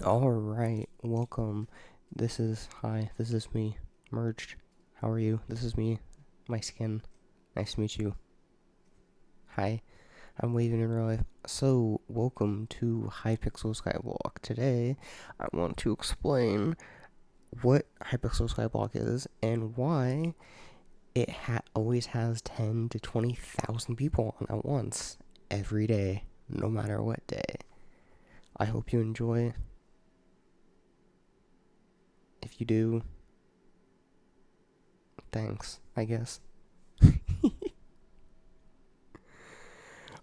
Alright, welcome. This is me, Merged. How are you? This is me, my skin. Nice to meet you. Hi, I'm waving in real life. So, welcome to Hypixel Skyblock. Today, I want to explain what Hypixel Skyblock is and why it always has 10 to 20,000 people on at once, every day, no matter what day. I hope you enjoy. If you do, thanks, I guess.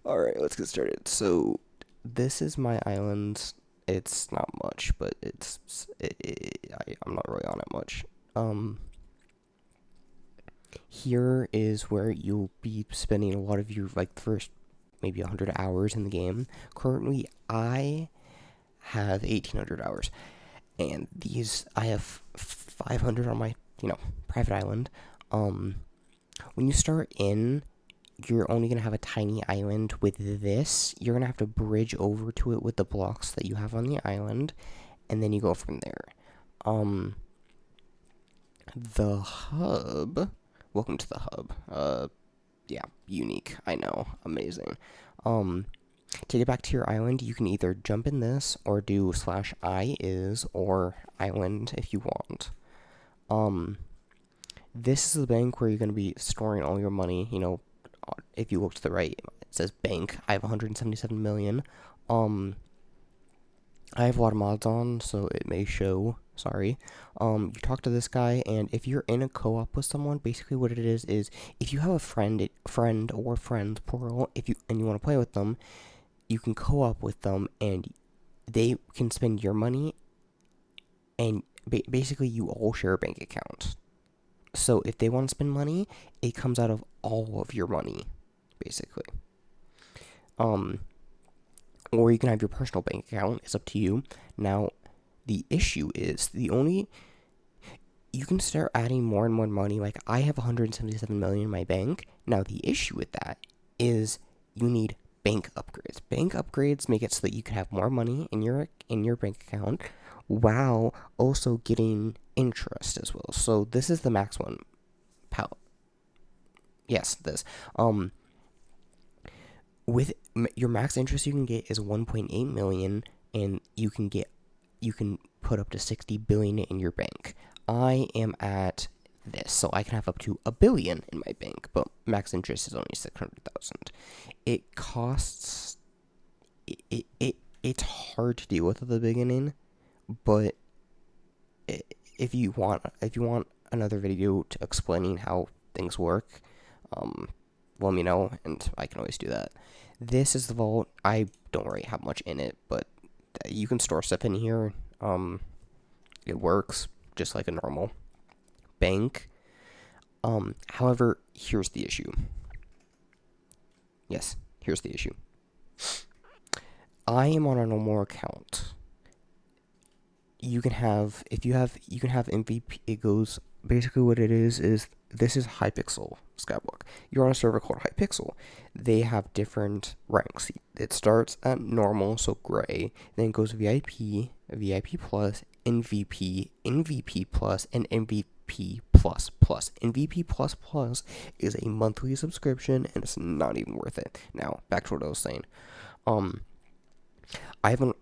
Alright, let's get started. So, this is my island. It's not much, but I'm not really on it much. Um, Here is where you'll be spending a lot of your, like, first maybe 100 hours in the game. Currently, I have 1,800 hours, and I have 500 on my, private island. Um, when you start in, you're only going to have a tiny island. With this, you're going to have to bridge over to it with the blocks that you have on the island, and then you go from there. The hub. Welcome to the hub. Yeah, unique. I know. Amazing. Um, to get back to your island, you can either jump in this or do /I is or island if you want. Um, this is the bank where you're going to be storing all your money. If you look to the right, it says bank. I have 177 million. I have a lot of mods on, so it may show. Sorry. You talk to this guy, and if you're in a co-op with someone, basically what it is if you have a friend or friends plural, and you want to play with them, you can co-op with them, and they can spend your money, and basically you all share a bank account. So if they want to spend money, it comes out of all of your money, basically. Um, or you can have your personal bank account. It's up to you. Now, the issue is you can start adding more and more money. Like I have 177 million in my bank. Now, the issue with that is you need bank upgrades. Bank upgrades make it so that you can have more money in your bank account while also getting interest as well. So this is the max one. Pal. Yes, this. With your max interest you can get is 1.8 million, and you can put up to 60 billion in your bank. I am at this, so I can have up to a billion in my bank, but max interest is only 600,000. It costs it's hard to deal with at the beginning, but if you want another video to explaining how things work, um, let me know, and I can always do that. This is the vault. I don't really have much in it, but you can store stuff in here. It works just like a normal bank. However, here's the issue. Yes, here's the issue. I am on a normal account. You can have MVP. It goes basically what it is this is Hypixel Skyblock. You're on a server called Hypixel. They have different ranks. It starts at normal, so gray, then it goes VIP, VIP plus, MVP, MVP plus, and MVP plus plus. MVP plus plus is a monthly subscription, and it's not even worth it. Now, back to what I was saying. I haven't.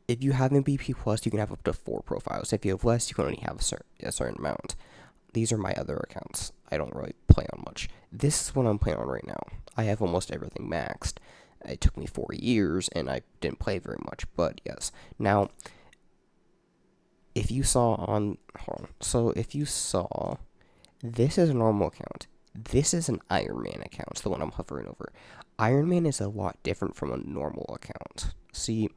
If you have MVP plus, you can have up to 4 profiles. If you have less, you can only have a certain amount. These are my other accounts. I don't really play on much. This is what I'm playing on right now. I have almost everything maxed. It took me 4 years, and I didn't play very much, but yes. Now, if you saw this is a normal account. This is an Iron Man account, it's the one I'm hovering over. Iron Man is a lot different from a normal account. See,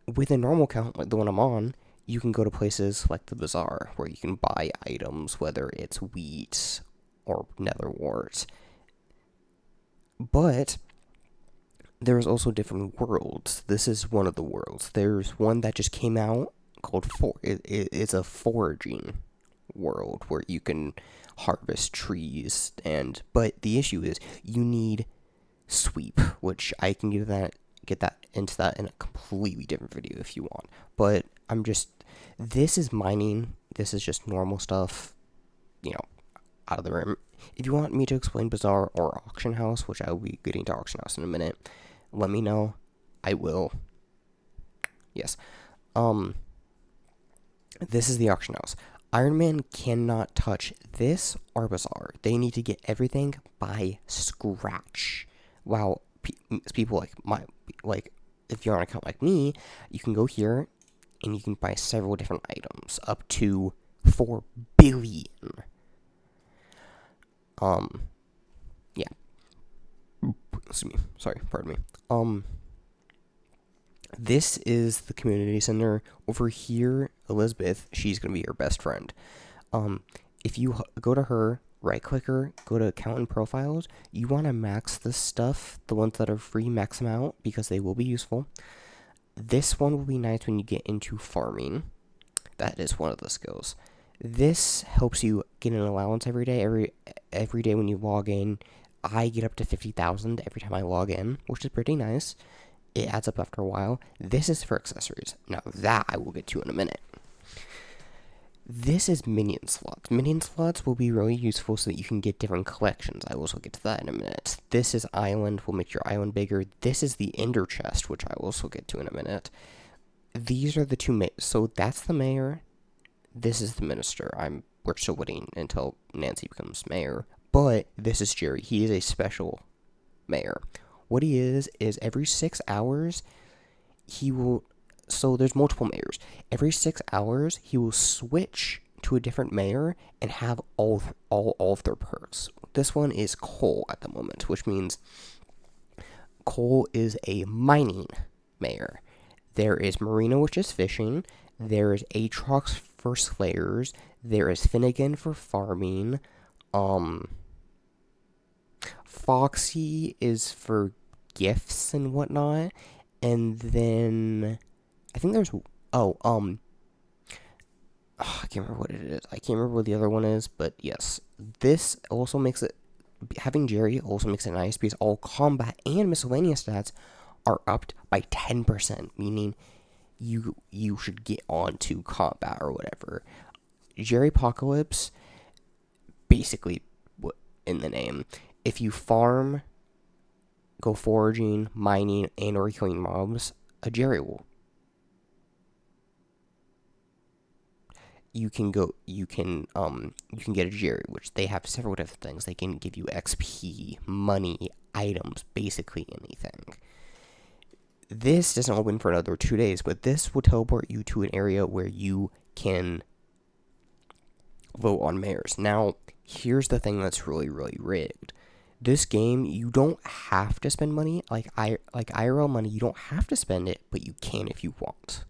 with a normal account, like the one I'm on, you can go to places like the bazaar, where you can buy items, whether it's wheat or nether wart. But there's also different worlds. This is one of the worlds. There's one that just came out called it's a foraging world where you can harvest trees, but the issue is you need sweep, which I can get that into that in a completely different video if you want. But this is mining. This is just normal stuff, out of the room. If you want me to explain Bazaar or Auction House, which I will be getting to Auction House in a minute, let me know. I will. Yes. This is the Auction House. Iron Man cannot touch this or Bazaar. They need to get everything by scratch. While people if you're on an account like me, you can go here and you can buy several different items, up to 4 billion. Yeah. Excuse me. Sorry, pardon me. This is the community center. Over here, Elizabeth, she's going to be your best friend. If you go to her, right-click her, go to account and profiles, you want to max this stuff. The ones that are free, max them out, because they will be useful. This one will be nice when you get into farming. That is one of the skills. This helps you get an allowance every day. Every day when you log in, I get up to 50,000 every time I log in, which is pretty nice. It adds up after a while. This is for accessories. Now that I will get to in a minute. This is minion slots. Minion slots will be really useful so that you can get different collections. I will also get to that in a minute. This is island. Will make your island bigger. This is the ender chest, which I will also get to in a minute. These are the two so that's the mayor. This is the minister. We're still waiting until Nancy becomes mayor. But this is Jerry. He is a special mayor. What he is every 6 hours, he will... So there's multiple mayors. Every 6 hours, he will switch to a different mayor and have all of their perks. This one is Cole at the moment, which means Cole is a mining mayor. There is Marina, which is fishing. There is Aatrox for slayers. There is Finnegan for farming. Foxy is for gifts and whatnot. And then I think there's I can't remember what it is. I can't remember what the other one is, but yes. This also makes it, having Jerry also makes it nice because all combat and miscellaneous stats are upped by 10%, meaning you should get on to combat or whatever. Jerry Apocalypse, basically in the name, if you farm, go foraging, mining, and or killing mobs, a Jerry will. You can get a Jerry, which they have several different things. They can give you XP, money, items, basically anything. This doesn't open for another 2 days, but this will teleport you to an area where you can vote on mayors. Now, here's the thing that's really, really rigged. This game, you don't have to spend money. Like IRL money, you don't have to spend it, but you can if you want.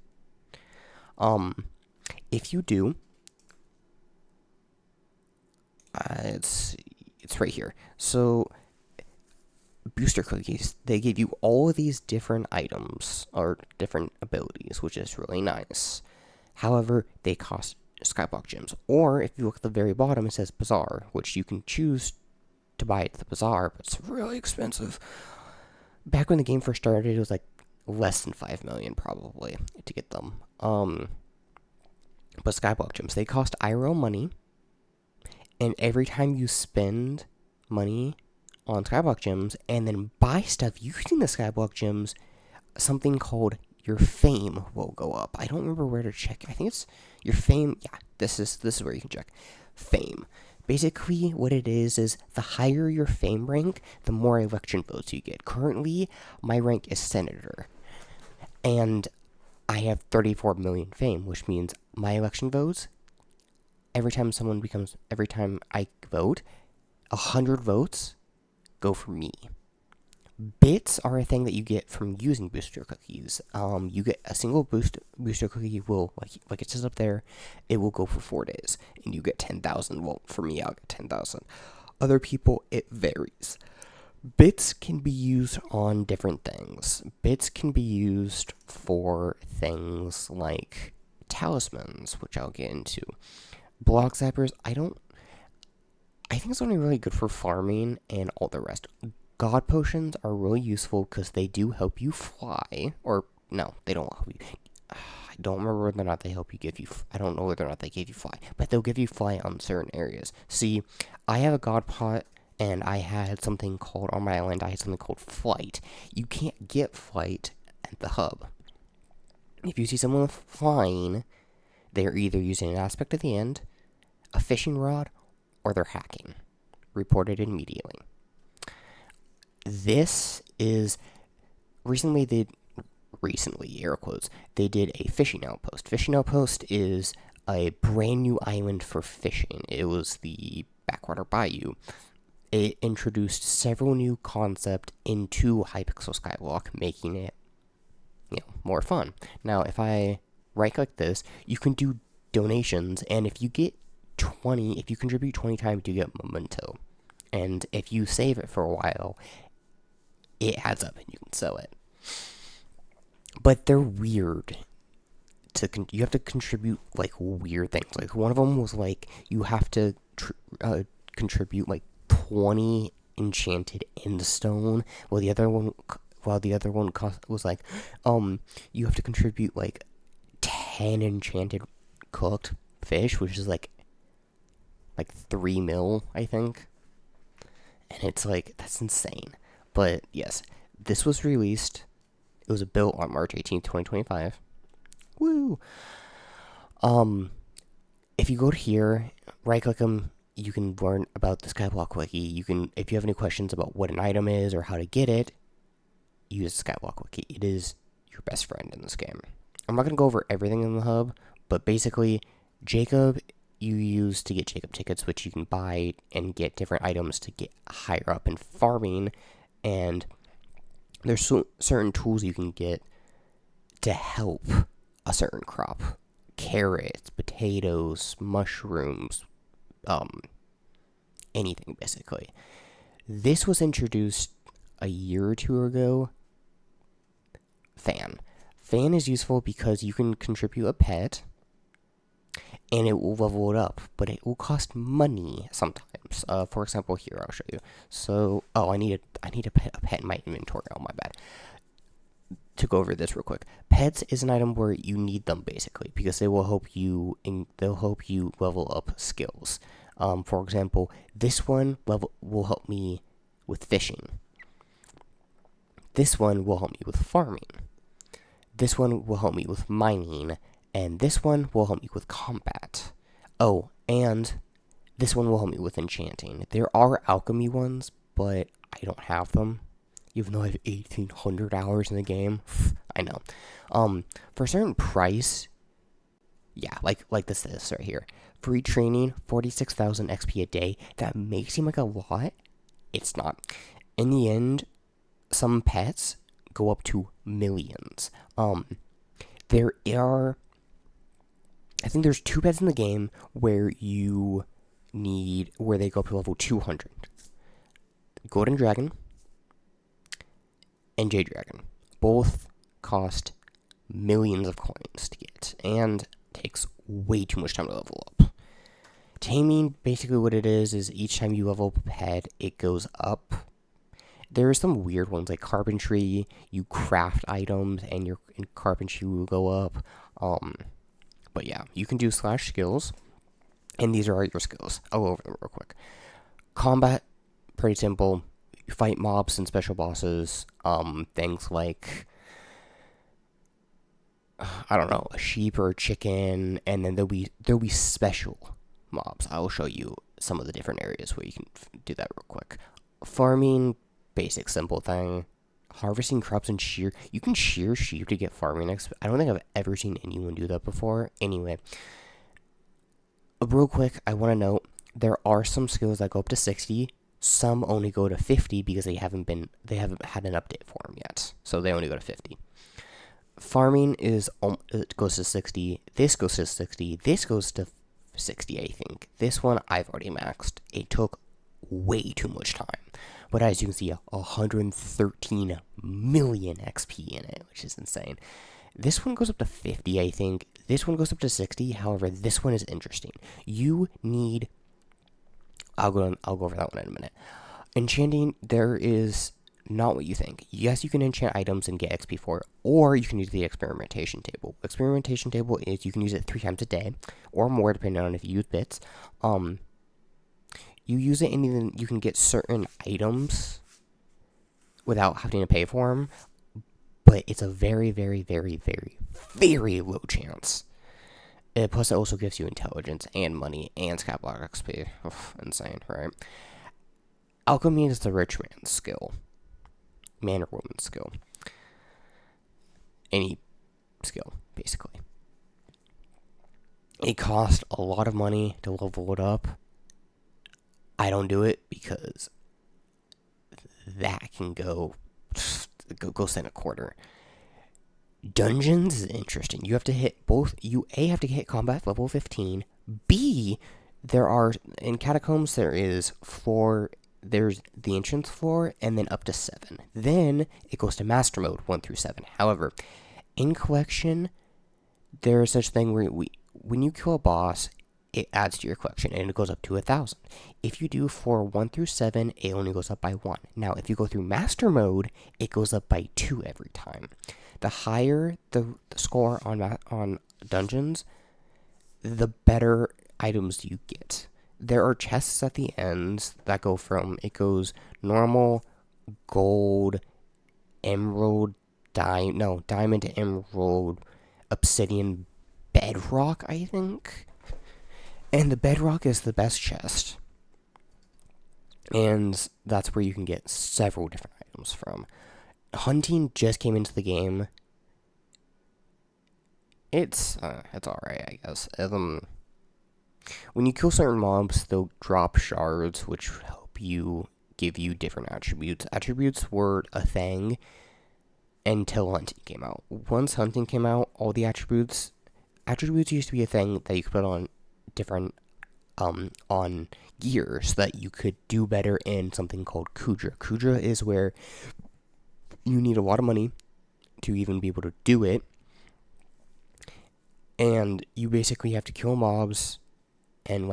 If you do, it's right here. So, booster cookies, they give you all of these different items or different abilities, which is really nice. However, they cost Skyblock gems. Or if you look at the very bottom, it says Bazaar, which you can choose to buy at the Bazaar, but it's really expensive. Back when the game first started, it was like less than 5 million probably to get them. But Skyblock gems, they cost IRL money, and every time you spend money on Skyblock gems and then buy stuff using the Skyblock gems, something called your fame will go up. I don't remember where to check. I think it's your fame. Yeah, this is where you can check fame. Basically, what it is the higher your fame rank, the more election votes you get. Currently, my rank is senator, and I have 34 million fame, which means my election votes, every time I vote, 100 votes go for me. Bits are a thing that you get from using booster cookies. You get a single booster cookie will, like it says up there, it will go for 4 days, and you get 10,000. Well, for me, I'll get 10,000. Other people, it varies. Bits can be used on different things. Bits can be used for things like talismans, which I'll get into. Block zappers, I think it's only really good for farming and all the rest. God potions are really useful because they do help you fly. Or, no, they don't help you. I don't remember whether or not they help you give you. I don't know whether or not they give you fly, but they'll give you fly on certain areas. See, I have a God pot, and I had something called on my island. I had something called flight. You can't get flight at the hub. If you see someone flying, they're either using an aspect at the end, a fishing rod, or they're hacking. Report it immediately. This is recently, air quotes, they did a fishing outpost. Fishing outpost is a brand new island for fishing. It was the Backwater Bayou. It introduced several new concepts into Hypixel Skyblock, making it, more fun. Now, if I right-click this, you can do donations, and if you contribute 20 times, you get memento. And if you save it for a while, it adds up and you can sell it. But they're weird. You have to contribute, like, weird things. Like, one of them was, like, you have to contribute, like, 20 enchanted endstone, while the other one was, like, you have to contribute, like, 10 enchanted cooked fish, which is, like 3 mil, I think. And it's, like, that's insane. But, yes, this was released. It was built on March 18th, 2025. Woo! If you go to here, right-click them, you can learn about the Skyblock Wiki. If you have any questions about what an item is or how to get it, use the Skyblock Wiki. It is your best friend in this game. I'm not going to go over everything in the hub, but basically, Jacob, you use to get Jacob tickets, which you can buy and get different items to get higher up in farming, and there's certain tools you can get to help a certain crop. Carrots, potatoes, mushrooms, anything, basically. This was introduced a year or two ago. Fan. Fan is useful because you can contribute a pet, and it will level it up, but it will cost money sometimes. For example, here, I'll show you. So, I need a pet in my inventory. Oh, my bad. To go over this real quick. Pets is an item where you need them, basically, because they will help you level up skills. For example, this one will help me with fishing. This one will help me with farming. This one will help me with mining. And this one will help me with combat. Oh, and this one will help me with enchanting. There are alchemy ones, but I don't have them. Even though I have 1,800 hours in the game. I know. For a certain price, yeah, like this right here. Free training, 46,000 XP a day. That may seem like a lot. It's not. In the end, some pets go up to millions. There are, I think there's 2 pets in the game where they go up to level 200. Golden Dragon and Jade Dragon. Both cost millions of coins to get, and takes way too much time to level up. Taming, basically what it is each time you level up a pet, it goes up. There are some weird ones, like carpentry. You craft items, and your carpentry will go up. But yeah, you can do /skills, and these are all your skills. I'll go over them real quick. Combat, pretty simple. You fight mobs and special bosses. Things like, I don't know, a sheep or a chicken, and then there'll be special mobs. I will show you some of the different areas where you can do that real quick. Farming, basic simple thing. Harvesting crops and shear. You can shear sheep to get farming XP. I don't think I've ever seen anyone do that before. Anyway, real quick, I want to note there are some skills that go up to 60. Some only go to 50 because they haven't had an update for them yet. So they only go to 50. Farming it goes to 60. This goes to 60. This goes to 60, I think. This one I've already maxed. It took way too much time. But as you can see, 113 million XP in it, which is insane. This one goes up to 50, I think. This one goes up to 60. However, this one is interesting. You need... I'll go over that one in a minute. Enchanting, there is not what you think. Yes, you can enchant items and get XP for it, or you can use the experimentation table. Experimentation table is you can use it 3 times a day, or more depending on if you use bits. You use it and then you can get certain items without having to pay for them, but it's a very, very, very, very, very low chance. Plus, it also gives you intelligence and money and Skyblock XP. Insane, right? Alchemy is the rich man's skill. Man or woman's skill. Any skill, basically. It costs a lot of money to level it up. I don't do it because that can go cent a quarter. Dungeons is interesting. You have to hit both. You A, have to hit combat level 15. B, there are in catacombs there's the entrance floor and then up to 7. Then it goes to master mode 1 through 7. However, in collection, there is such thing where when you kill a boss, it adds to your collection and it goes up to 1,000. If you do for 1 through 7, it only goes up by 1. Now, if you go through master mode, it goes up by 2 every time. The higher the score on dungeons, the better items you get. There are chests at the ends that go from, it goes normal, gold, emerald, diamond to emerald, obsidian, bedrock, I think. And the bedrock is the best chest. And that's where you can get several different items from. Hunting just came into the game. It's alright, I guess. When you kill certain mobs, they'll drop shards, which help you give you different attributes. Attributes were a thing until hunting came out. Once hunting came out, all the attributes used to be a thing that you could put on different on gear so that you could do better in something called Kudra. Kudra is where you need a lot of money to even be able to do it, and you basically have to kill mobs and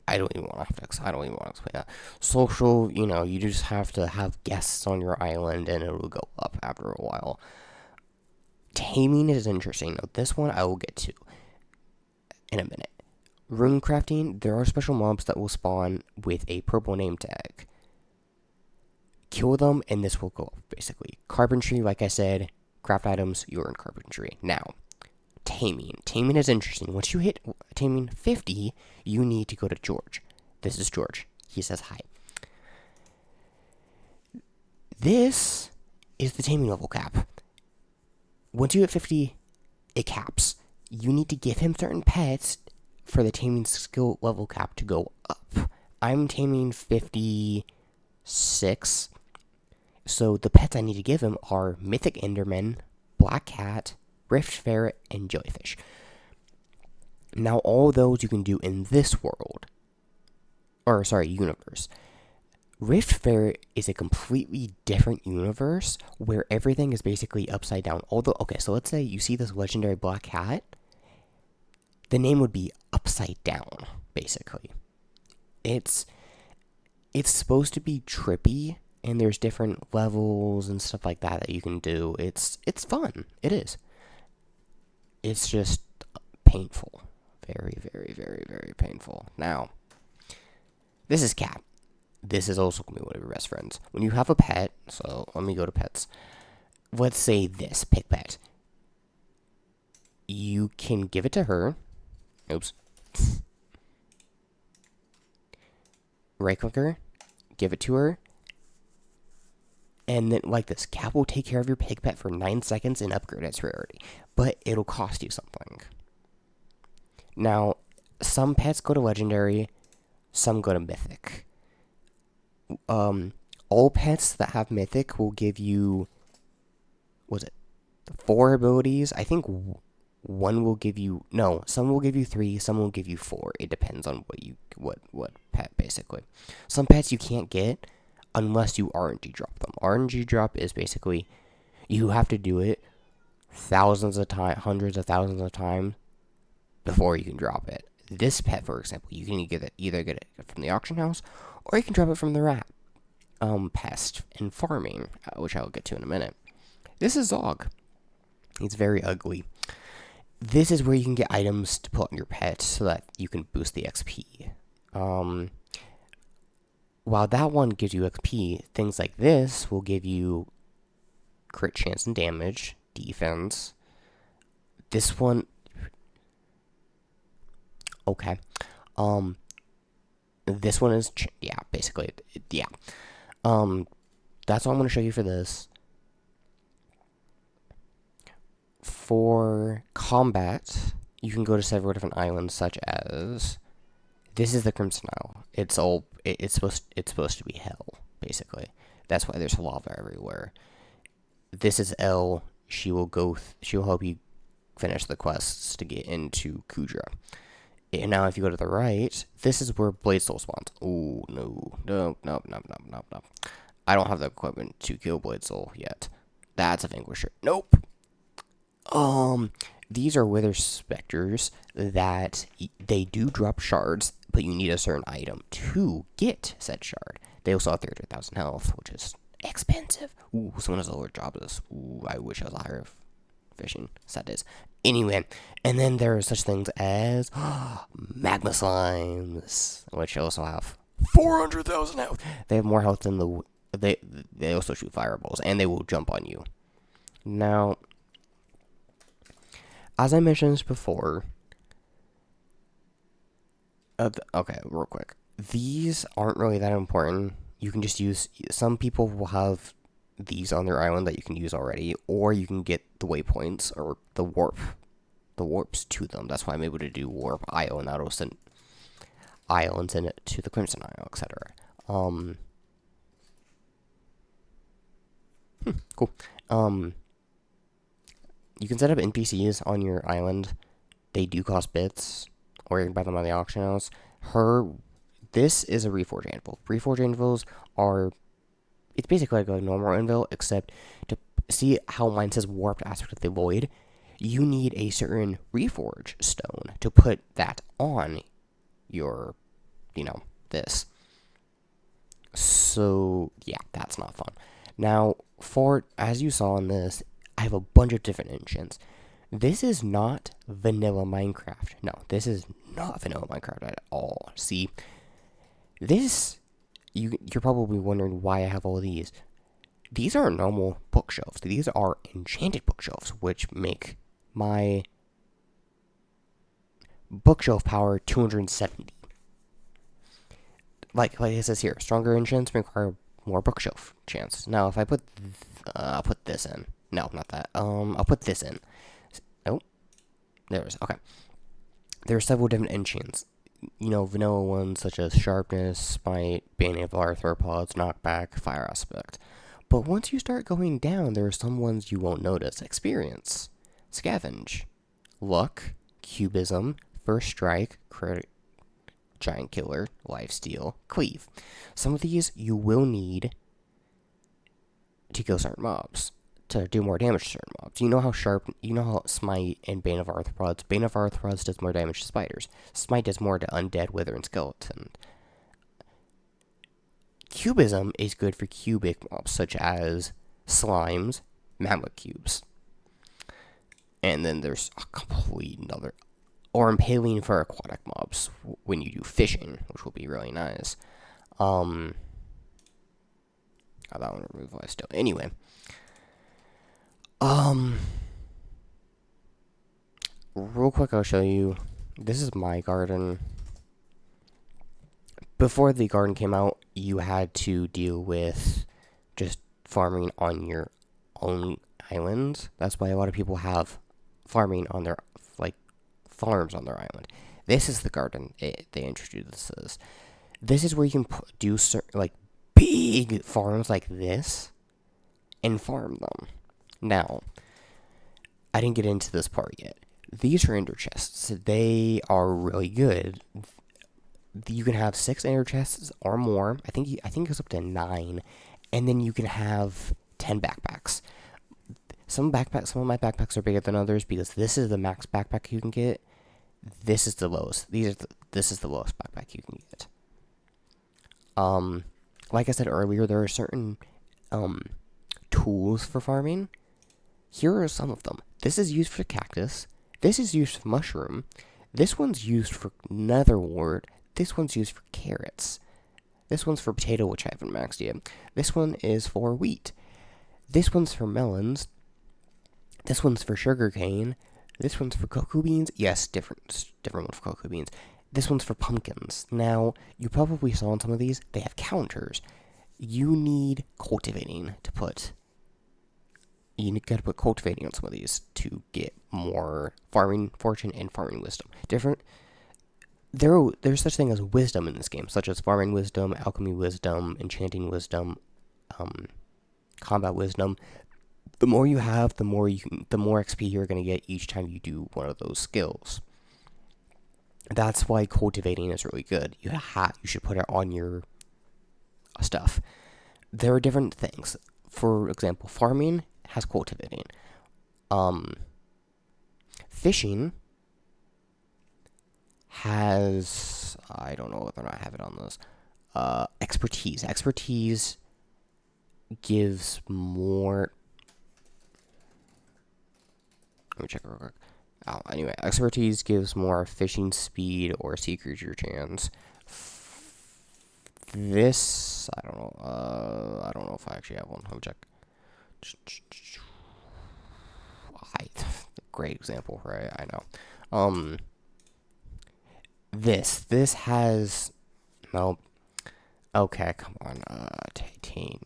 I don't even want to explain that. Social, you just have to have guests on your island and it'll go up after a while. Taming is interesting. Now, this one I will get to in a minute. Rune crafting, there are special mobs that will spawn with a purple name tag. Kill them, and this will go up, basically. Carpentry, like I said, craft items, you're in carpentry. Now, taming. Taming is interesting. Once you hit taming 50, you need to go to George. This is George. He says hi. This is the taming level cap. Once you hit 50, it caps. You need to give him certain pets for the taming skill level cap to go up. I'm taming 56. So the pets I need to give him are Mythic Enderman, Black Cat, Rift Ferret, and Jellyfish. Now all those you can do in this universe. Rift Ferret is a completely different universe where everything is basically upside down. So let's say you see this legendary Black Cat. The name would be upside down, basically. It's supposed to be trippy, and there's different levels and stuff like that you can do. It's fun. It is. It's just painful. Very, very, very, very painful. Now, this is Cat. This is also going to be one of your best friends. When you have a pet, so let me go to pets. Let's say this, pick pet. You can give it to her. Oops. Right click her, give it to her, and then like this, Cat will take care of your pig pet for 9 seconds and upgrade its rarity, but it'll cost you something. Now, some pets go to legendary, some go to mythic. All pets that have mythic will give you, 4 abilities? I think one will give you, some will give you 3, some will give you 4. It depends on what pet, basically. Some pets you can't get unless you RNG drop them. RNG drop is basically, you have to do it thousands of times, hundreds of thousands of times before you can drop it. This pet, for example, you can either get it from the auction house, or you can drop it from the rat pest in farming, which I'll get to in a minute. This is Zog. He's very ugly. This is where you can get items to put on your pet so that you can boost the XP. While that one gives you XP, things like this will give you crit chance and damage, defense. This one, okay. This one is, yeah, basically, yeah. That's all I'm going to show you for this. For combat, you can go to several different islands, such as, this is the Crimson Isle. It's supposed to be hell, basically. That's why there's lava everywhere. This is Elle. She'll help you finish the quests to get into Kudra. And now if you go to the right, this is where Blade Soul spawns. Ooh, no. I don't have the equipment to kill Blade Soul yet. That's a Vanquisher. Nope. These are Wither Specters that they do drop shards, but you need a certain item to get said shard. They also have 300,000 health, which is expensive. Ooh, someone has a lower job this. Ooh, I wish I was a higher fishing. Sad is. Anyway, and then there are such things as magma slimes, which also have 400,000 health. They have more health than they also shoot fireballs, and they will jump on you. Now, as I mentioned before, okay, real quick, these aren't really that important. You can just use, some people will have these on their island that you can use already, or you can get the waypoints or the warps to them. That's why I'm able to do warp IO, and that'll send IO and send it to the Crimson Isle, etc. Cool. You can set up NPCs on your island. They do cost bits, or you can buy them on the auction house. This is a Reforge Anvil. Reforge Anvils are, it's basically like a normal anvil, except to see how mine says Warped Aspect of the Void, you need a certain Reforge stone to put that on your, this. So, yeah, that's not fun. Now, as you saw in this, I have a bunch of different enchants. This is not vanilla Minecraft. No, this is not vanilla Minecraft at all. See, this, you're probably wondering why I have all these. These are normal bookshelves. These are enchanted bookshelves, which make my bookshelf power 270. Like it says here, stronger enchants require more bookshelf chance. Now, if I put, I'll put this in. No, not that. I'll put this in. Oh, there it is. Okay. There are several different enchants. Vanilla ones such as Sharpness, Smite, Bane of Arthropods, Knockback, Fire Aspect. But once you start going down, there are some ones you won't notice. Experience, Scavenge, Luck, Cubism, First Strike, Giant Killer, Lifesteal, Cleave. Some of these you will need to kill certain mobs, to do more damage to certain mobs. You know how Smite and Bane of Arthropods. Bane of Arthropods does more damage to spiders. Smite does more to undead, wither, and skeleton. Cubism is good for cubic mobs, such as slimes, magma cubes. And then there's a complete another, or impaling for aquatic mobs when you do fishing, which will be really nice. That one remove lifesteal. Anyway. Real quick, I'll show you. This is my garden. Before the garden came out, you had to deal with just farming on your own island. That's why a lot of people have farming on their, farms on their island. This is the garden they introduced this as. This is where you can do big farms like this and farm them. Now, I didn't get into this part yet. These are ender chests. They are really good. You can have 6 ender chests or more. I think it goes up to 9, and then you can have 10 backpacks. Some of my backpacks are bigger than others because this is the max backpack you can get. This is the lowest. This is the lowest backpack you can get. Like I said earlier, there are certain tools for farming. Here are some of them. This is used for cactus. This is used for mushroom. This one's used for nether wart. This one's used for carrots. This one's for potato, which I haven't maxed yet. This one is for wheat. This one's for melons. This one's for sugarcane. This one's for cocoa beans. Yes, different one for cocoa beans. This one's for pumpkins. Now, you probably saw on some of these, they have counters. You need cultivating to put. You gotta put cultivating on some of these to get more farming fortune and farming wisdom. There's such thing as wisdom in this game, such as farming wisdom, alchemy wisdom, enchanting wisdom, combat wisdom. The more you have, the more XP you're gonna get each time you do one of those skills. That's why cultivating is really good. You should put it on your stuff. There are different things. For example, farming has cultivating. Fishing has, I don't know whether or not I have it on this. Expertise. Expertise gives more. Let me check real quick. Anyway, expertise gives more fishing speed or sea creature chance. This, I don't know. I don't know if I actually have one. Let me check. Great example, right? I know. This has, nope. Okay, come on. Titan.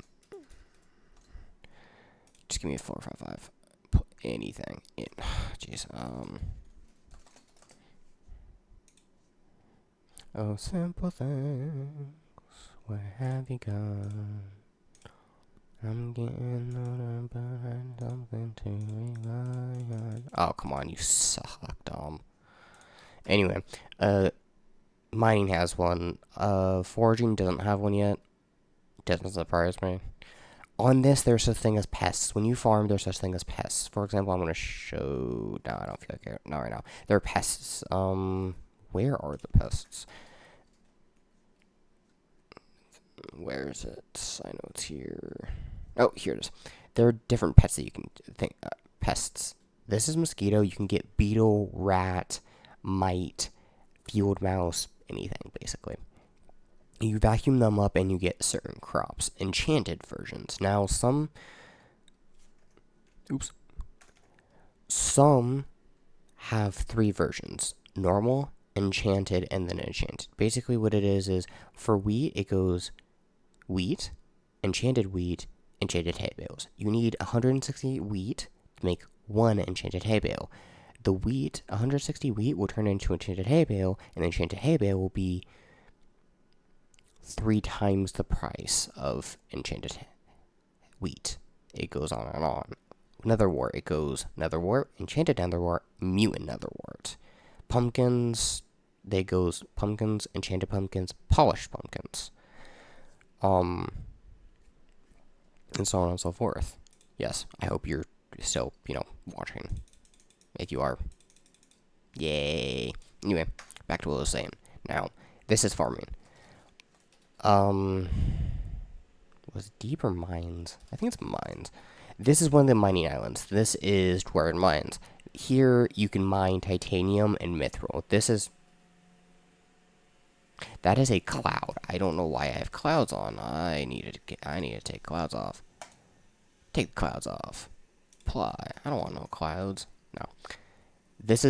Just give me a 455. Put anything in. Jeez. Oh, simple things, where have you gone? I'm getting older, but I'm something to rely on. Oh, come on, you suck, Dom. Anyway, mining has one. Foraging doesn't have one yet. Doesn't surprise me. On this, there's such thing as pests. When you farm, there's such thing as pests. For example, I'm going to show. No, I don't feel like it. Not right now. There are pests. Where are the pests? Where is it? I know it's here. Oh, here it is. There are different pets that you can think. Pests. This is mosquito. You can get beetle, rat, mite, field mouse, anything basically. You vacuum them up and you get certain crops. Enchanted versions. Now, some have 3 versions. Normal, enchanted, and then enchanted. Basically what it is for wheat, it goes wheat, enchanted hay bales. You need 160 wheat to make 1 enchanted hay bale. The wheat, 160 wheat will turn into enchanted hay bale, and the enchanted hay bale will be 3 times the price of enchanted wheat. It goes on and on. Netherwart, it goes netherwart, enchanted netherwart, mutant netherwart. Pumpkins, they goes pumpkins, enchanted pumpkins, polished pumpkins. And so on and so forth. Yes, I hope you're still, watching. If you are, yay. Anyway, back to what I was saying. Now, this is farming. Was it deeper mines? I think it's mines. This is one of the mining islands. This is Dwarven Mines. Here, you can mine titanium and mithril. That is a cloud. I don't know why I have clouds on. I need to take clouds off. Take the clouds off. Apply. I don't want no clouds. No. This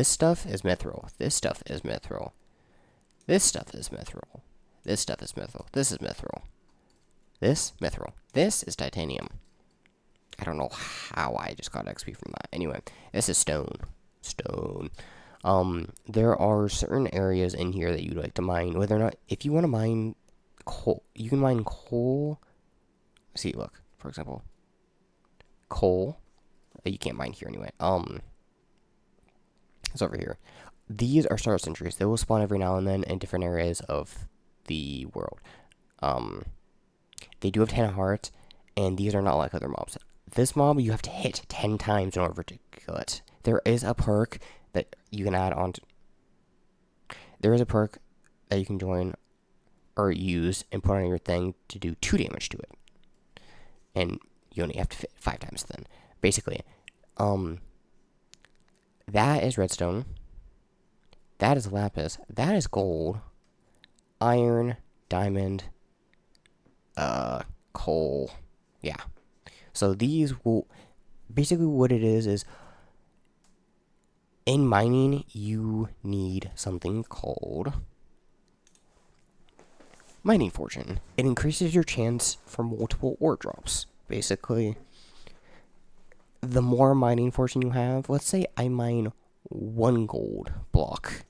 stuff is mithril. This stuff is mithril. This stuff is mithril. This stuff is mithril. This is mithril. This, mithril. This is titanium. I don't know how I just got XP from that. Anyway, this is stone. Stone. There are certain areas in here that you'd like to mine. Whether or not, if you want to mine coal, you can mine coal. See, look, for example, coal. You can't mine here anyway. It's over here. These are star sentries. They will spawn every now and then in different areas of the world. They do have 10 hearts, and these are not like other mobs. This mob, you have to hit 10 times in order to kill it. There is a perk that you can add on to. There is a perk that you can join or use and put on your thing to do 2 damage to it. And you only have to fit 5 times then. Basically, that is redstone. That is lapis. That is gold. Iron, diamond, coal. Yeah. So these will, basically what it is in mining, you need something called mining fortune. It increases your chance for multiple ore drops. Basically, the more mining fortune you have, let's say I mine 1 gold block,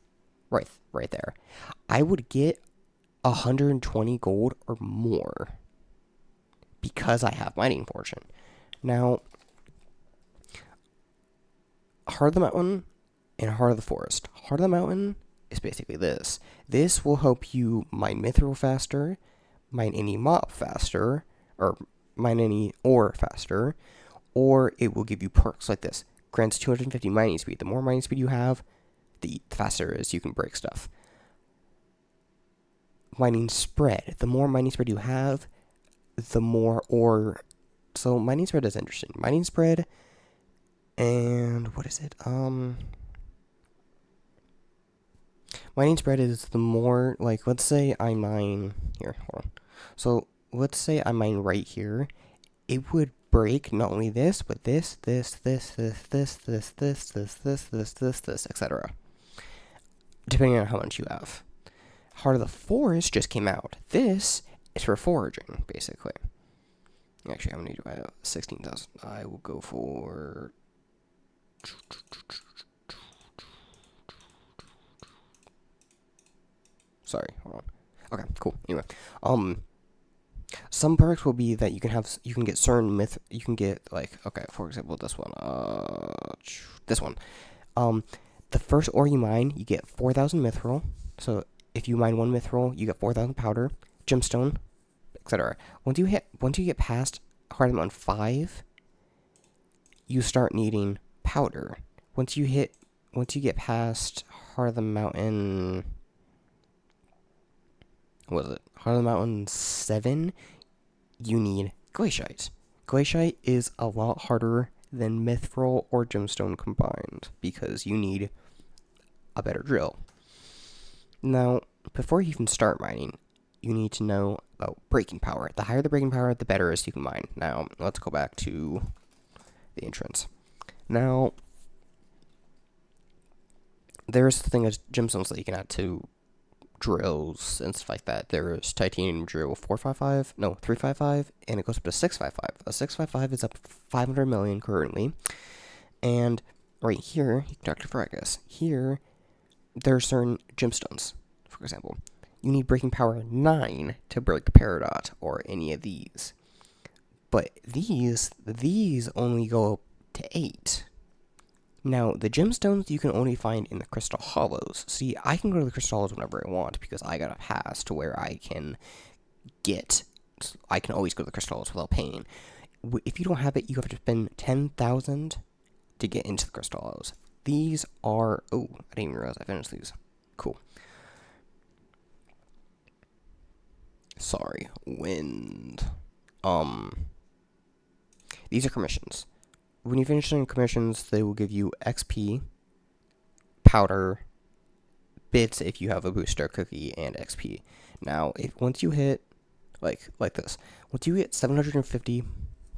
right there, I would get 120 gold or more because I have mining fortune. Now, Heart of the Mountain and Heart of the Forest. Heart of the Mountain is basically this. This will help you mine mithril faster, mine any mob faster, or mine any ore faster, or it will give you perks like this. Grants 250 mining speed. The more mining speed you have, the faster it is you can break stuff. Mining spread. The more mining spread you have, the more ore. So mining spread is interesting. Mining spread, and what is it? Mining spread is the more, like, let's say I mine here. Hold on. So let's say I mine right here. It would break not only this, but this, etc. Depending on how much you have. Heart of the Forest just came out. This is for foraging, basically. Actually, how many do I have? 16,000. I will go for... Sorry, hold on. Okay, cool. Anyway, some perks will be that you can get certain you can get, like, okay, for example, this one, the first ore you mine, you get 4,000 mithril. So if you mine 1 mithril, you get 4,000 powder, gemstone, etc. Once you get past Heart of the Mountain 5, you start needing powder. Once you get past Heart of the Mountain, what was it? Heart of the Mountain 7, you need glaciite. Glaciite is a lot harder than mithril or gemstone combined because you need a better drill. Now, before you even start mining, you need to know about breaking power. The higher the breaking power, the better is you can mine. Now, let's go back to the entrance. Now, there's the thing as gemstones that you can add to drills and stuff like that. There's titanium drill 355, and it goes up to 655. A 655 is up 500 million currently. And right here, Dr. Fracas, here, there are certain gemstones. For example, you need breaking power 9 to break the peridot or any of these. But these only go up to 8. Now, the gemstones you can only find in the crystal hollows. See, I can go to the crystal hollows whenever I want because I got a pass to where I can always go to the crystal hollows without paying. If you don't have it, you have to spend 10,000 to get into the crystal hollows. These are, oh, I didn't even realize I finished these. Cool. Sorry, wind. These are commissions. When you finish doing commissions, they will give you XP, powder, bits if you have a booster cookie, and XP. Now, once you hit, like this, once you get 750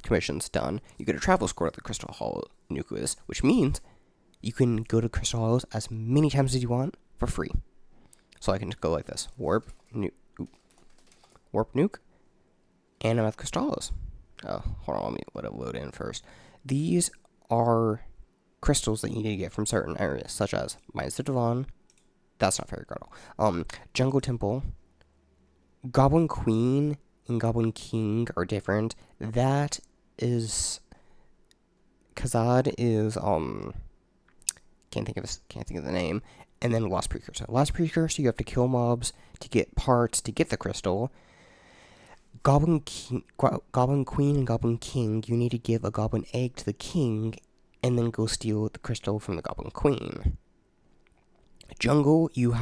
commissions done, you get a travel score at the Crystal Hollow Nucleus, which means you can go to Crystal Hollows as many times as you want for free. So I can just go like this, warp, nuke, and I'm at Crystal Hollows. Oh, hold on, let it load in first. These are crystals that you need to get from certain areas, such as Mines of Devon. That's not very good. Jungle Temple. Goblin Queen and Goblin King are different. That is Khazad is can't think of the name. And then Lost Precursor. Lost Precursor, you have to kill mobs to get parts to get the crystal. Goblin Queen and Goblin King, you need to give a Goblin Egg to the King, and then go steal the crystal from the Goblin Queen. Jungle, you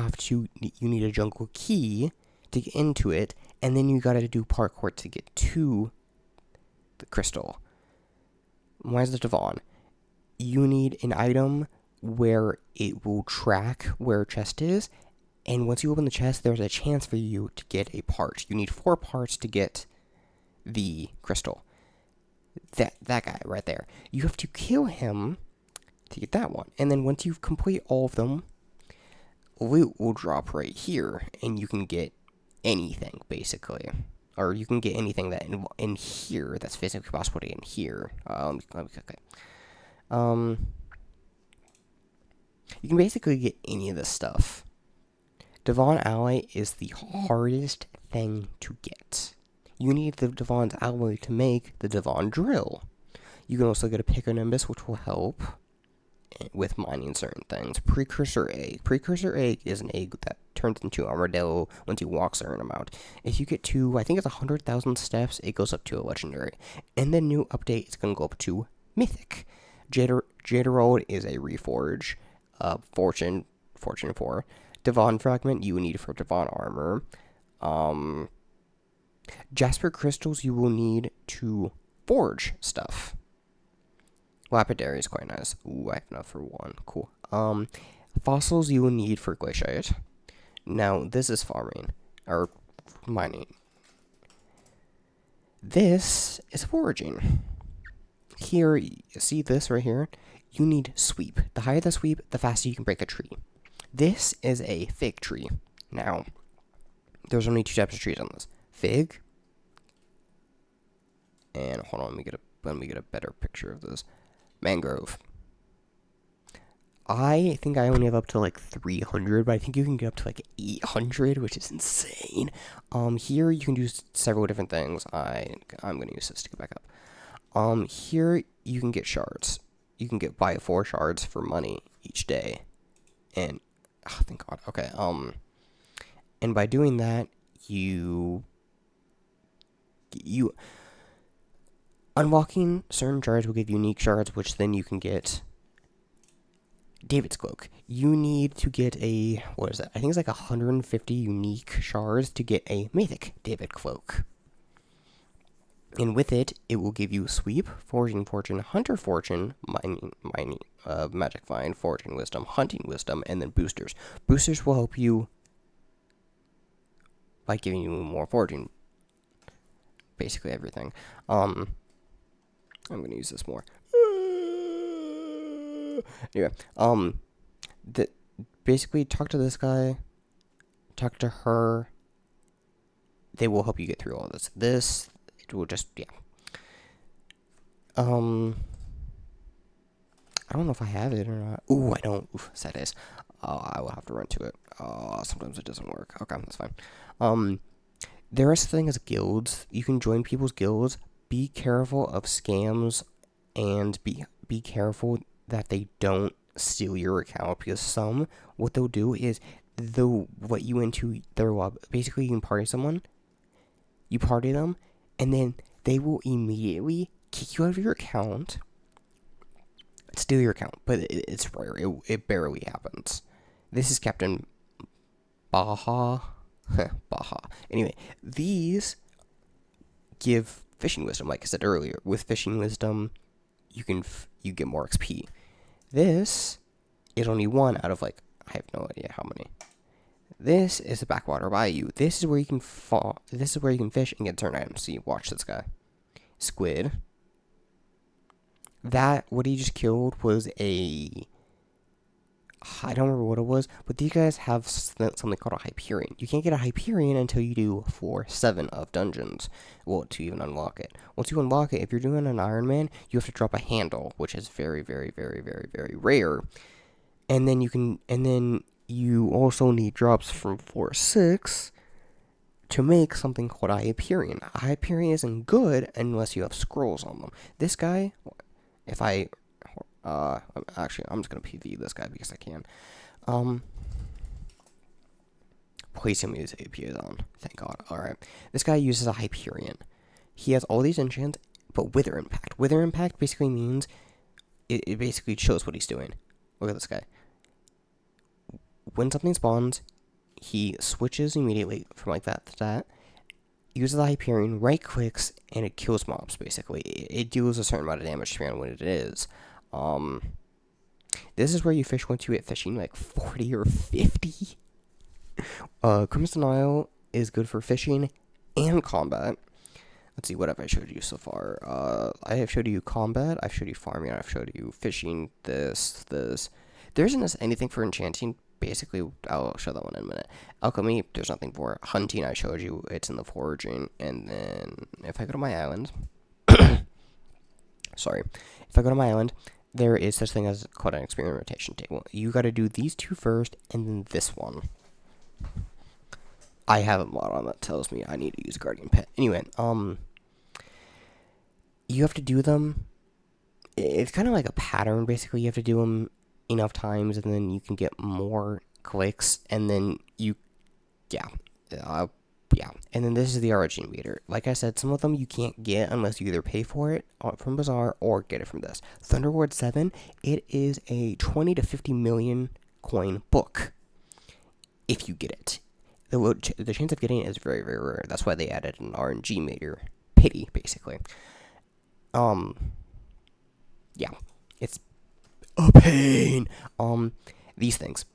need a Jungle Key to get into it, and then you gotta do parkour to get to the crystal. Why is the Devon? You need an item where it will track where a chest is, and once you open the chest, there's a chance for you to get a part. You need 4 parts to get the crystal. That guy right there. You have to kill him to get that one. And then once you complete all of them, loot will drop right here, and you can get anything, basically. Or you can get anything that in here that's physically possible to get in here. Okay. You can basically get any of this stuff. Devon Alloy is the hardest thing to get. You need the Devon's Alloy to make the Devon Drill. You can also get a Picker Nimbus, which will help with mining certain things. Precursor Egg. Precursor Egg is an egg that turns into Armadillo once you walk a certain amount. If you get to, I think it's 100,000 steps, it goes up to a Legendary. In the new update, it's going to go up to Mythic. Jaderold is a Reforge. Fortune 4. Devon Fragment, you need for Devon Armor. Jasper Crystals, you will need to forge stuff. Lapidary is quite nice. Ooh, I have enough for 1. Cool. Fossils you will need for Glaciate. Now, this is farming. Or mining. This is foraging. Here, see this right here? You need sweep. The higher the sweep, the faster you can break a tree. This is a fig tree. Now, there's only 2 types of trees on this. Fig. And hold on, let me get a better picture of this. Mangrove. I think I only have up to like 300, but I think you can get up to like 800, which is insane. Here you can do several different things. I'm gonna use this to get back up. Here you can get shards. You can buy 4 shards for money each day, and thank God. Okay. And by doing that, you unlocking certain shards will give unique shards, which then you can get David's Cloak. You need to get a, what is it? I think it's like 150 unique shards to get a Mythic David Cloak. And with it, it will give you Sweep, Foraging Fortune, Hunter Fortune, Mining, Magic Find, Foraging Wisdom, Hunting Wisdom, and then Boosters. Boosters will help you by giving you more foraging. Basically everything. I'm gonna use this more. Anyway, basically talk to this guy, talk to her. They will help you get through all this. It will just, yeah. I don't know if I have it or not. Ooh, I don't. Oof, sad days. I will have to run to it. Sometimes it doesn't work. Okay, that's fine. There is a thing as guilds. You can join people's guilds. Be careful of scams, and be careful that they don't steal your account, because what they'll do is they'll let you into their web. Basically, you can party someone, you party them, and then they will immediately kick you out of your account, steal your account. But it's rare. It barely happens. This is Captain Baja. Baja. Anyway, these give fishing wisdom, like I said earlier. With fishing wisdom, you get more XP. This is only 1 out of, like, I have no idea how many. This is the backwater bayou. This is where you can This is where you can fish and get certain items. See, watch this guy. Squid. What he just killed was I don't remember what it was, but these guys have something called a Hyperion. You can't get a Hyperion until you do 7 of dungeons, well, to even unlock it. Once you unlock it, if you're doing an Iron Man, you have to drop a handle, which is very, very, very, very, very rare. And then you also need drops from 4-6 to make something called a Hyperion. A Hyperion isn't good unless you have scrolls on them. This guy, actually, I'm just gonna PV this guy because I can. Please tell me his AP is on. Thank God. Alright. This guy uses a Hyperion. He has all these enchants, but Wither Impact. Wither Impact basically means it basically shows what he's doing. Look at this guy. When something spawns, he switches immediately from like that to that, uses the Hyperion, right clicks, and it kills mobs, basically. It deals a certain amount of damage depending on what it is. This is where you fish once you hit fishing, like 40 or 50. Crimson Isle is good for fishing and combat. Let's see, what have I showed you so far? I have showed you combat, I've showed you farming, I've showed you fishing, this. There isn't anything for enchanting. Basically, I'll show that one in a minute. Alchemy, there's nothing for it. Hunting, I showed you, it's in the foraging. And then, if I go to my island, sorry, if I go to my island, there is such thing as called an experimentation table. You gotta do these two first, and then this one. I have a mod on that tells me I need to use a guardian pet. Anyway, you have to do them. It's kind of like a pattern, basically. You have to do them enough times, and then you can get more clicks, and then yeah. And then this is the origin meter. Like I said, some of them you can't get unless you either pay for it from Bazaar or get it from this. Thunderward 7, it is a 20 to 50 million coin book. If you get it. The chance of getting it is very, very rare. That's why they added an RNG meter. Pity, basically. Yeah. It's a pain. These things.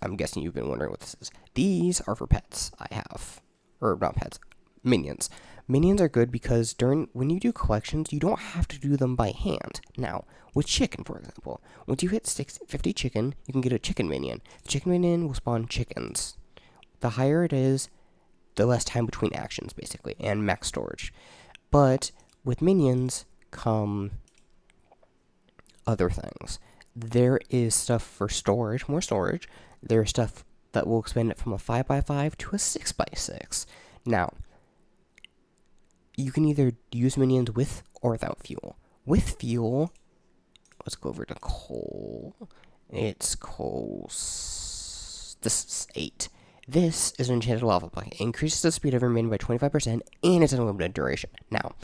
I'm guessing you've been wondering what this is. These are for pets. I have. Or not pets. Minions. Minions are good because when you do collections, you don't have to do them by hand. Now, with chicken, for example, once you hit 50 chicken, you can get a chicken minion. The chicken minion will spawn chickens. The higher it is, the less time between actions, basically, and max storage. But with minions come other things. There is stuff for storage, more storage. There's stuff that will expand it from a 5x5 to a 6x6. Now, you can either use minions with or without fuel. With fuel, let's go over to coal. It's coal. This is 8. This is an enchanted lava block. It increases the speed of remaining by 25%, and it's an unlimited duration. Now,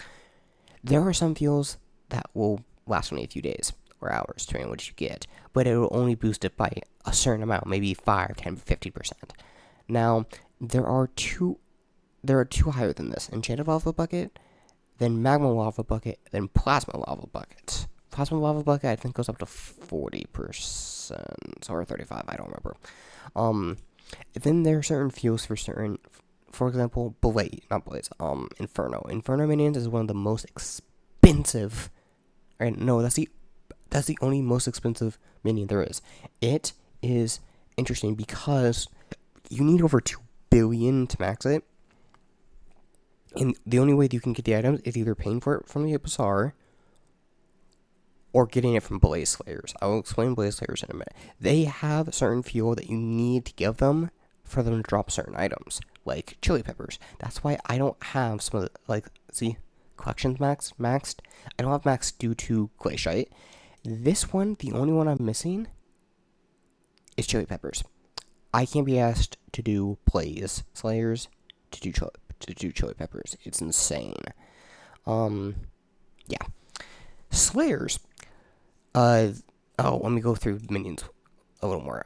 there are some fuels that will last only a few days or hours, depending on what you get, but it will only boost it by a certain amount, maybe 5, 10, 50%. Now, there are two higher than this. Enchanted lava bucket, then magma lava bucket, then plasma lava bucket. Plasma lava bucket, I think, goes up to 40% or 35%, I don't remember. Then there are certain fuels for example, Inferno. Inferno minions is one of the most expensive, that's the only most expensive minion there is. It is interesting because you need over 2 billion to max it. And the only way that you can get the items is either paying for it from the Bazaar or getting it from Blaze Slayers. I will explain Blaze Slayers in a minute. They have certain fuel that you need to give them for them to drop certain items, like chili peppers. That's why I don't have some of the, collections maxed. I don't have maxed due to glaciite. This one, the only one I'm missing is chili peppers. I can't be asked to do Blaze Slayers to do chili peppers. It's insane. Yeah. Slayers. Let me go through minions a little more.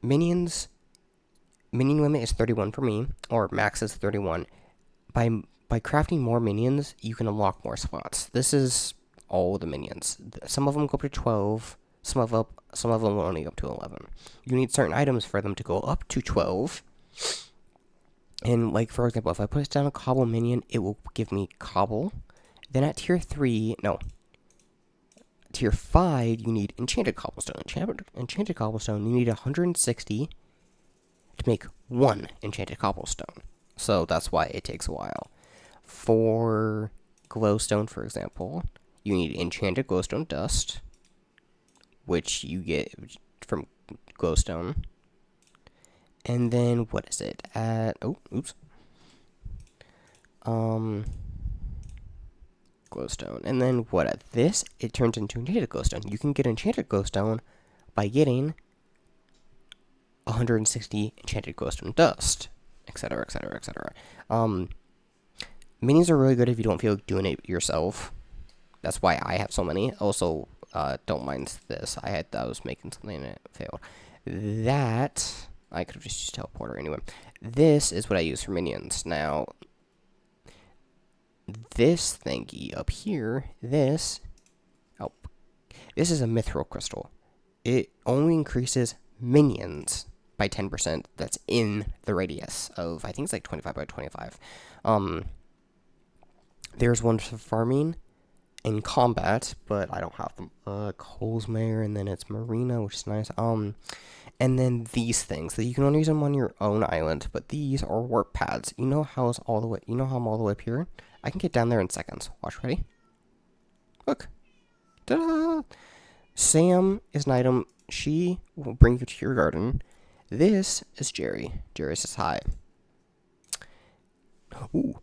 Minion limit is 31 for me, or max is 31. By crafting more minions, you can unlock more slots. This is all the minions. Some of them go up to 12. Some of them will only go up to 11. You need certain items for them to go up to 12. And, for example, if I put down a cobble minion, it will give me cobble. Then at tier 5, you need enchanted cobblestone. Enchanted cobblestone, you need 160 to make 1 enchanted cobblestone. So that's why it takes a while. For glowstone, for example, you need enchanted glowstone dust, which you get from glowstone. And then, what is it? Glowstone. And then, at this, it turns into enchanted glowstone. You can get enchanted glowstone by getting 160 enchanted glowstone dust, etc., etc., etc. Minions are really good if you don't feel like doing it yourself. That's why I have so many. Also, don't mind this. I was making something and it failed. That I could have just used teleporter anyway. This is what I use for minions. Now, this thingy up here, this is a mithril crystal. It only increases minions by 10% that's in the radius of, I think it's like 25 by 25. There's one for farming in combat, but I don't have them. Cole's Mayor, and then it's Marina, which is nice. And then these things that you can only use them on your own island, but these are warp pads. You know how I'm all the way up here? I can get down there in seconds. Watch, ready? Look. Ta-da! Sam is an item. She will bring you to your garden. This is Jerry. Jerry says hi. Ooh.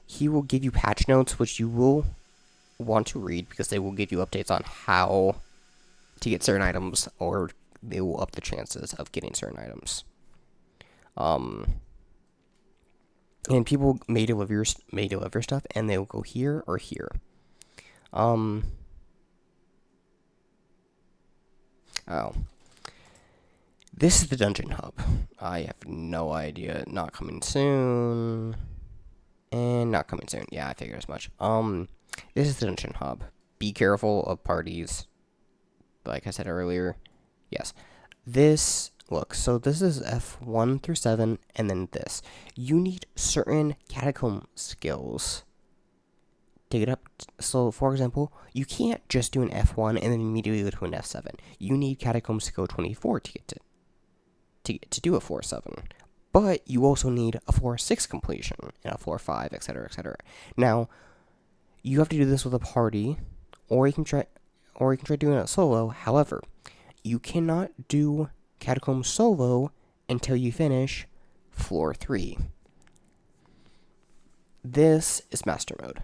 He will give you patch notes, which you will want to read because they will give you updates on how to get certain items, or they will up the chances of getting certain items. And people may deliver stuff, and they will go here or here. Oh. This is the dungeon hub. I have no idea. Not coming soon. And not coming soon. Yeah, I figured as much. This is the dungeon hub. Be careful of parties. Like I said earlier. Yes. Look, so this is F1 through 7, and then this. You need certain catacomb skills to get up. So, for example, you can't just do an F1 and then immediately go to an F7. You need catacomb skill 24 to get to do a 4-7. But you also need a 4-6 completion, and a 4-5, etc., etc. Now, you have to do this with a party, or you can try doing it solo. However, you cannot do Catacomb solo until you finish floor 3. This is Master Mode.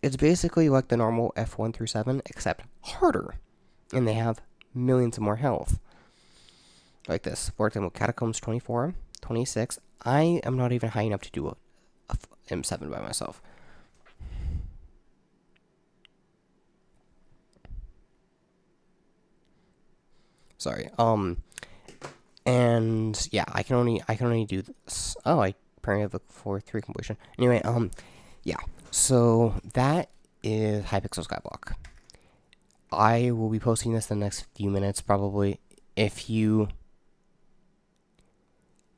It's basically like the normal F1 through 7, except harder, and they have millions of more health. Like this, for example, Catacombs 24, 26. I am not even high enough to do a M7 by myself. Sorry. And yeah, I can only do this. Oh, I apparently have a 4-3 completion. Anyway, yeah. So that is Hypixel Skyblock. I will be posting this in the next few minutes, probably. If you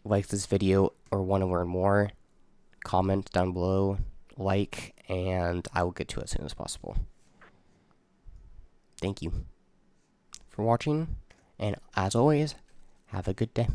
like this video or want to learn more, comment down below, like, and I will get to it as soon as possible. Thank you for watching, and as always, have a good day.